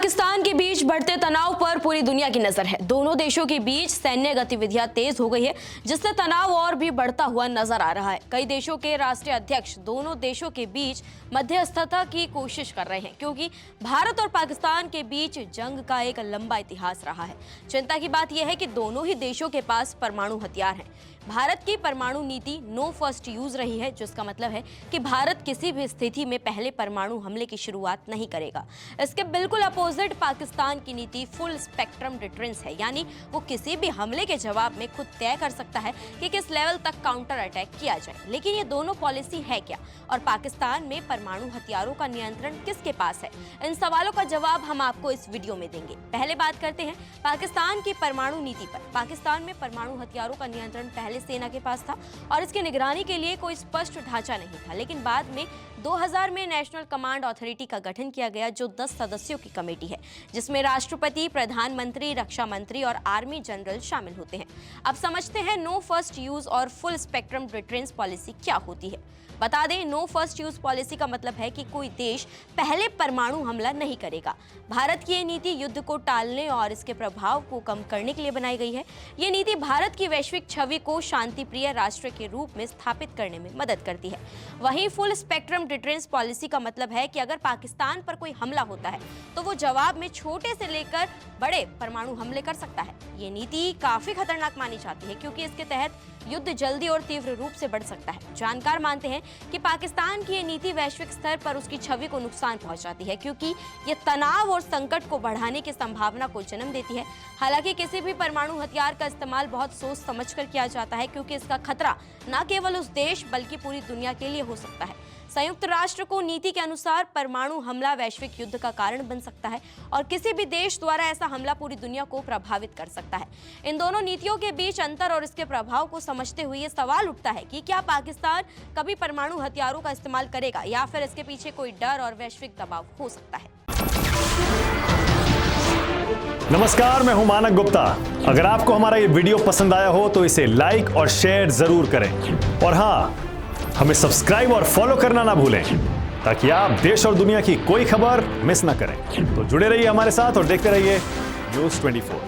पाकिस्तान के बीच बढ़ते तनाव पर पूरी दुनिया की नजर है। दोनों देशों के बीच सैन्य गतिविधियां तेज हो गई है, जिससे तनाव और भी बढ़ता हुआ नजर आ रहा है। कई देशों के राष्ट्रीय अध्यक्ष दोनों देशों के बीच मध्यस्थता की कोशिश कर रहे हैं, क्योंकि भारत और पाकिस्तान के बीच जंग का एक लंबा इतिहास रहा है। चिंता की बात यह है कि दोनों ही देशों के पास परमाणु हथियार हैं। भारत की परमाणु नीति नो फर्स्ट यूज रही है, जिसका मतलब है कि भारत किसी भी स्थिति में पहले परमाणु हमले की शुरुआत नहीं करेगा। इसके बिल्कुल अपोजिट पाकिस्तान की नीति फुल स्पेक्ट्रम डिफरेंस है, यानी वो किसी भी हमले के जवाब में खुद तय कर सकता है कि किस लेवल तक काउंटर अटैक किया जाए। लेकिन ये दोनों पॉलिसी है क्या, और पाकिस्तान में परमाणु हथियारों का नियंत्रण किसके पास है? इन सवालों का जवाब हम आपको इस वीडियो में देंगे। पहले बात करते हैं पाकिस्तान की परमाणु नीति पर। पाकिस्तान में परमाणु हथियारों का नियंत्रण पहले सेना के पास था और इसकी निगरानी के लिए कोई स्पष्ट ढांचा नहीं था। लेकिन बाद में 2000 में नेशनल कमांड अथॉरिटी का गठन किया गया, जो 10 सदस्यों की कमेटी है, जिसमें राष्ट्रपति, प्रधानमंत्री, रक्षा मंत्री और आर्मी जनरल शामिल होते हैं। अब समझते हैं नो फर्स्ट यूज और फुल स्पेक्ट्रम डिफरेंस पॉलिसी क्या होती है। बता दें, नो फर्स्ट यूज पॉलिसी का मतलब है कि कोई देश पहले परमाणु हमला नहीं करेगा। भारत की ये नीति युद्ध को टालने और इसके प्रभाव को कम करने के लिए बनाई गई है। ये नीति भारत की वैश्विक छवि को शांतिप्रिय राष्ट्र के रूप में स्थापित करने में मदद करती है। वहीं फुल स्पेक्ट्रम डिफरेंस पॉलिसी का मतलब है कि अगर पाकिस्तान पर कोई हमला होता है तो वो जवाब में छोटे से लेकर बड़े परमाणु हमले कर सकता है। ये नीति काफी खतरनाक मानी जाती है, क्योंकि इसके तहत युद्ध जल्दी और तीव्र रूप से बढ़ सकता है। जानकार मानते हैं कि पाकिस्तान की ये नीति वैश्विक स्तर पर उसकी छवि को नुकसान पहुंचाती है, क्योंकि ये तनाव और संकट को बढ़ाने की संभावना को जन्म देती है। हालांकि किसी भी परमाणु हथियार का इस्तेमाल बहुत सोच समझकर किया जाता है, क्योंकि इसका खतरा न केवल उस देश बल्कि पूरी दुनिया के लिए हो सकता है। संयुक्त राष्ट्र को नीति के अनुसार परमाणु हमला वैश्विक युद्ध का कारण बन सकता है और किसी भी देश द्वारा ऐसा हमला पूरी दुनिया को प्रभावित कर सकता है। इन दोनों नीतियों के बीच अंतर और इसके प्रभाव को समझते हुए ये सवाल उठता है कि क्या पाकिस्तान कभी परमाणु हथियारों का इस्तेमाल करेगा, या फिर इसके पीछे कोई डर और वैश्विक दबाव हो सकता है। नमस्कार, मैं हूं मानक गुप्ता। अगर आपको हमारा ये वीडियो पसंद आया हो तो इसे लाइक और शेयर जरूर करें, और हाँ, हमें सब्सक्राइब और फॉलो करना ना भूलें, ताकि आप देश और दुनिया की कोई खबर मिस ना करें। तो जुड़े रहिए हमारे साथ और देखते रहिए न्यूज़ 24।